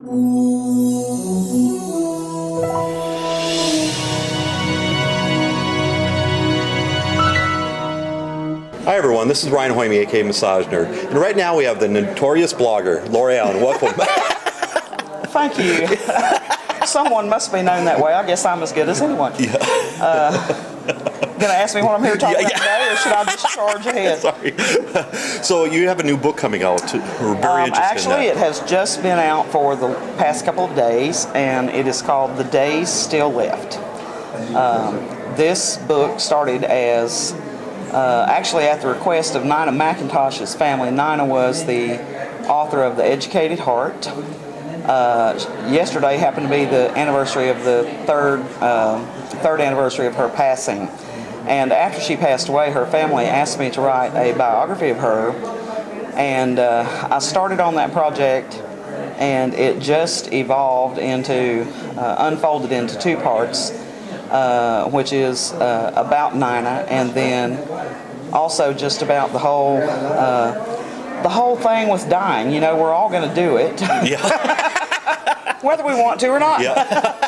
Hi everyone, this is Ryan Hoyme, aka Massage Nerd, and right now we have the notorious blogger, Lori Allen. Welcome. Thank you. Someone must be known that way. I guess I'm as good as anyone. Yeah. Going to ask me what I'm here to talk about today, or should I just charge ahead? Sorry. So you have a new book coming out. We're very interested Actually, in that. it has just been out for the past couple of days, and it is called The Days Still Left. This book started as actually at the request of Nina McIntosh's family. Nina was the author of The Educated Heart. Yesterday happened to be the anniversary of the third anniversary of her passing. And after she passed away, her family asked me to write a biography of her. And I started on that project, and it just evolved into, unfolded into two parts, which is about Nina, and then also just about the whole thing with dying. You know, we're all going to do it. Yeah. Whether we want to or not. Yeah.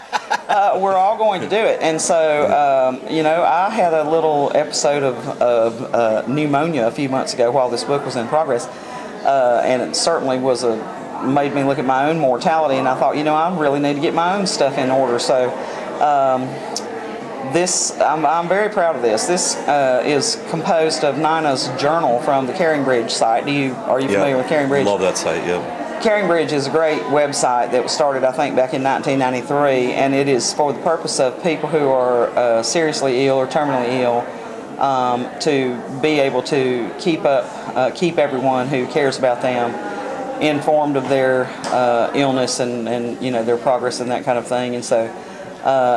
We're all going to do it. And so, you know, I had a little episode of pneumonia a few months ago while this book was in progress. And it certainly made me look at my own mortality. And I thought, you know, I really need to get my own stuff in order. So, I'm very proud of this. This is composed of Nina's journal from the CaringBridge site. Are you familiar with CaringBridge? Love that site, yeah. CaringBridge is a great website that was started, I think, back in 1993, and it is for the purpose of people who are seriously ill or terminally ill to be able to keep everyone who cares about them informed of their illness and you know, their progress and that kind of thing. And so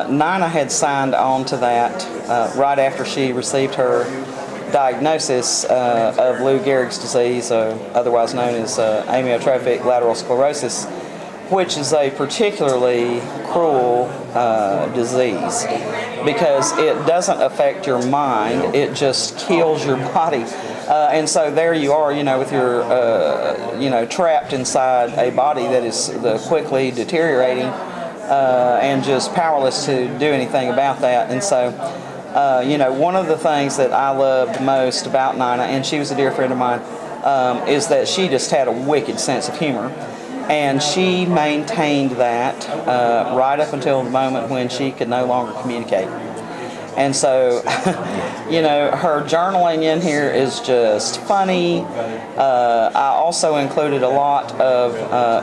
Nina had signed on to that right after she received her diagnosis of Lou Gehrig's disease, otherwise known as amyotrophic lateral sclerosis, which is a particularly cruel disease because it doesn't affect your mind, it just kills your body. And so there you are, you know, with your, you know, trapped inside a body that is quickly deteriorating and just powerless to do anything about that. And so you know, one of the things that I loved most about Nina, and she was a dear friend of mine, is that she just had a wicked sense of humor. And she maintained that right up until the moment when she could no longer communicate. And so, you know, her journaling in here is just funny. I also included a lot of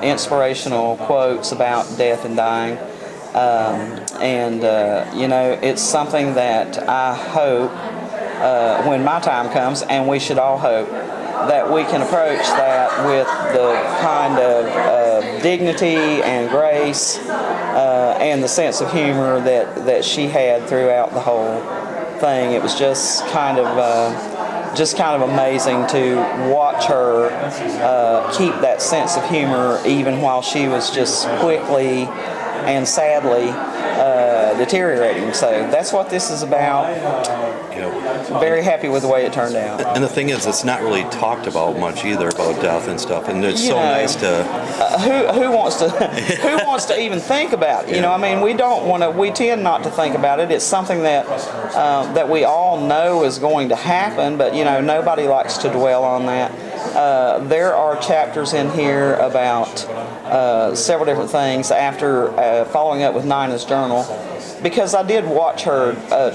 inspirational quotes about death and dying. You know, it's something that I hope when my time comes, and we should all hope, that we can approach that with the kind of dignity and grace and the sense of humor that she had throughout the whole thing. It was just kind of amazing to watch her keep that sense of humor even while she was just quickly and sadly deteriorating. So that's what this is about. Very happy with the way it turned out. And the thing is, it's not really talked about much either, about death and stuff. And it's nice to. Who wants to even think about it? You know, I mean, we tend not to think about it. It's something that we all know is going to happen, but you know, nobody likes to dwell on that. There are chapters in here about several different things after following up with Nina's journal, because I did watch her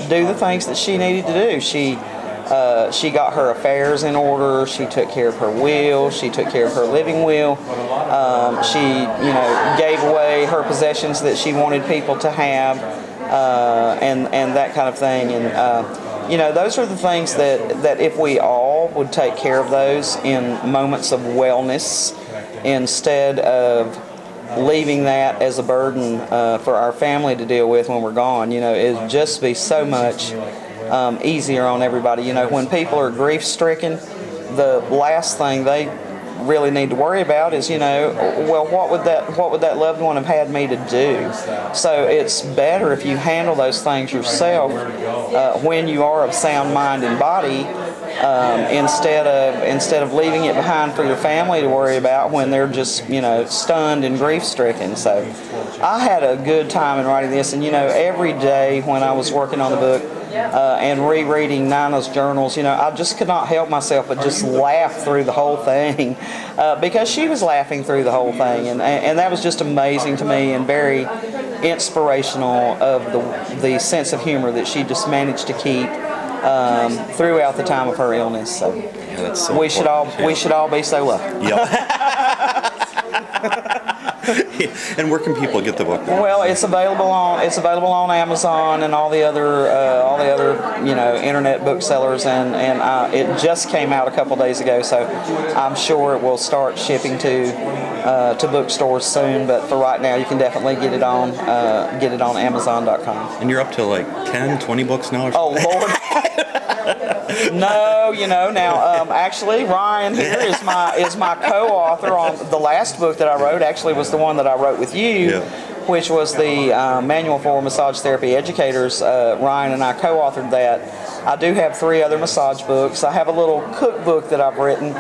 do the things that she needed to do. She got her affairs in order. She took care of her will. She took care of her living will. She, you know, gave away her possessions that she wanted people to have, and that kind of thing. And you know, those are the things that if we all would take care of those in moments of wellness, instead of leaving that as a burden for our family to deal with when we're gone, you know, it'd just be so much easier on everybody. You know, when people are grief-stricken, the last thing they really need to worry about is, well, what would that loved one have had me to do? So it's better if you handle those things yourself when you are of sound mind and body, instead of leaving it behind for your family to worry about when they're just stunned and grief stricken. So I had a good time in writing this, and every day when I was working on the book and rereading Nina's journals, I just could not help myself but just laugh through the whole thing because she was laughing through the whole thing, and that was just amazing to me and very inspirational of the sense of humor that she just managed to keep throughout the time of her illness. So, that's so we should all be so lucky. Yep. And where can people get the book? Well, it's available on Amazon and all the other internet booksellers, and it just came out a couple days ago, so I'm sure it will start shipping to bookstores soon. But for right now, you can definitely get it on Amazon.com. And you're up to like 10, 20 books now? Oh Lord. No, now actually Ryan here is my co-author on the last book that I wrote. Actually, was the one that I wrote with you, which was the Manual for Massage Therapy Educators. Ryan and I co-authored that. I do have 3 other massage books. I have a little cookbook that I've written,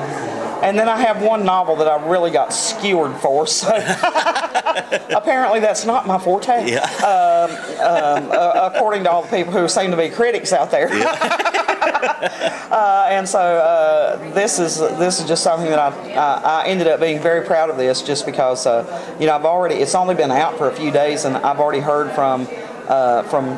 and then I have one novel that I really got skewered for. So apparently that's not my forte. Yeah. According to all the people who seem to be critics out there. Yeah. And so this is just something that I ended up being very proud of this, just because it's only been out for a few days, and I've already heard from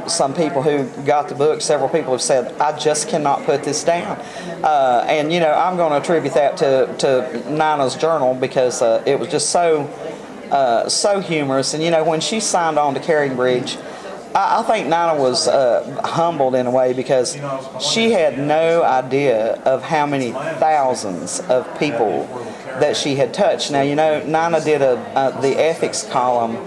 some people who got the book. Several people have said, I just cannot put this down, and I'm going to attribute that to Nina's journal, because it was just so humorous. And when she signed on to CaringBridge, I think Nina was humbled in a way, because she had no idea of how many thousands of people that she had touched. Now, Nina did the ethics column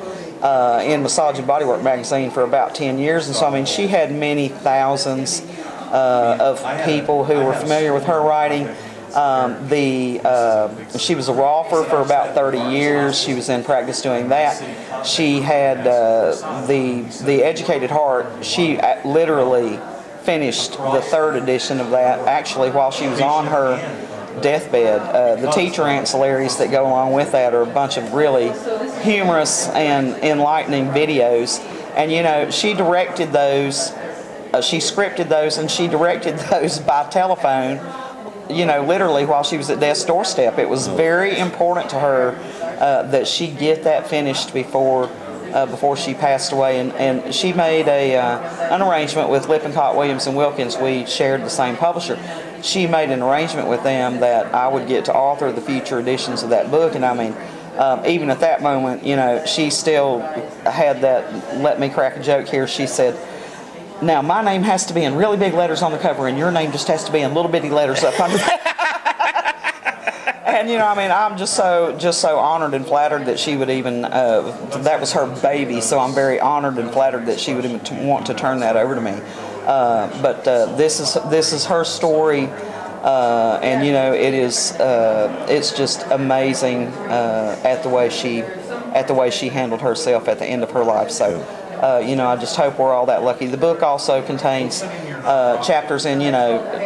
in Massage and Bodywork magazine for about 10 years, and so she had many thousands of people who were familiar with her writing. She was a rolfer for about 30 years. She was in practice doing that. She had the Educated Heart. She literally finished the 3rd edition of that, actually, while she was on her deathbed. The teacher ancillaries that go along with that are a bunch of really humorous and enlightening videos. And she directed those, she scripted those, and she directed those by telephone, literally while she was at death's doorstep. It was very important to her that she get that finished before she passed away, and she made an arrangement with Lippincott, Williams & Wilkins. We shared the same publisher. She made an arrangement with them that I would get to author the future editions of that book, and even at that moment, she still had that, let me crack a joke here, she said, now my name has to be in really big letters on the cover, and your name just has to be in little bitty letters up under that. And I'm just so honored and flattered that she would even that was her baby. So I'm very honored and flattered that she would even want to turn that over to me. But this is her story, and it's just amazing at the way she handled herself at the end of her life. So. I just hope we're all that lucky. The book also contains chapters in,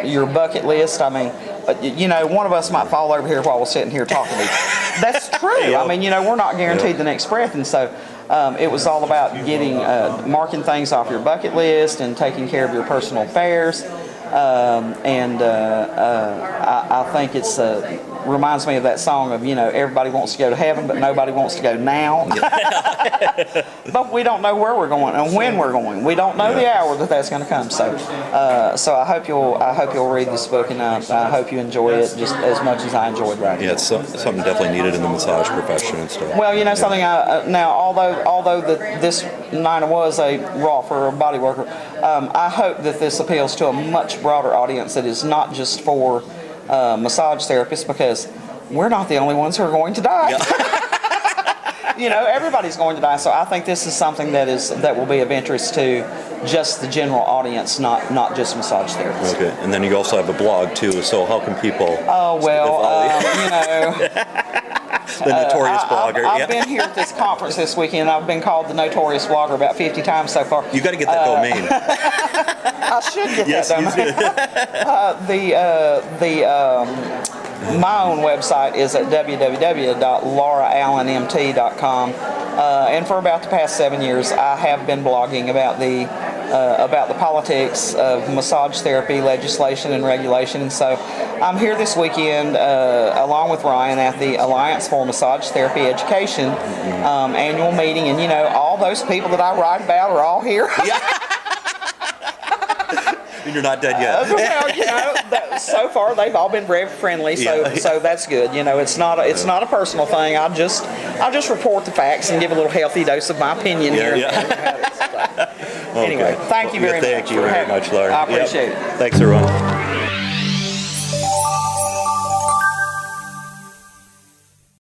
your bucket list. One of us might fall over here while we're sitting here talking to you. That's true. Yeah. We're not guaranteed the next breath, and so it was all about getting, marking things off your bucket list and taking care of your personal affairs. I think it's reminds me of that song of, everybody wants to go to heaven, but nobody wants to go now. But we don't know where we're going and when we're going. We don't know the hour that's going to come. So I hope you'll read this book, and I hope you enjoy it just as much as I enjoyed writing. Yeah, it's something definitely needed in the massage profession and stuff. Well, something now, although this Nina was a rolfer or body worker, I hope that this appeals to a much broader audience that is not just for massage therapists, because we're not the only ones who are going to die. everybody's going to die. So I think this is something that will be of interest to just the general audience, not just massage therapists. Okay, and then you also have a blog too. So how can people? Oh well, The notorious blogger. I've been here at this conference this weekend. I've been called the notorious blogger about 50 times so far. You got to get that domain. I should get Yes, that domain. My own website is at www.lauraallenmt.com, and for about the past 7 years, I have been blogging about the politics of massage therapy legislation and regulation. And so, I'm here this weekend along with Ryan at the Alliance for Massage Therapy Education annual meeting, and all those people that I write about are all here. And you're not dead yet. Well, so far they've all been very friendly, so that's good. It's not a personal thing. I just report the facts and give a little healthy dose of my opinion here. Yeah. Anyway, thank you very much. Thank you very much, Laura. I appreciate it. Thanks, everyone.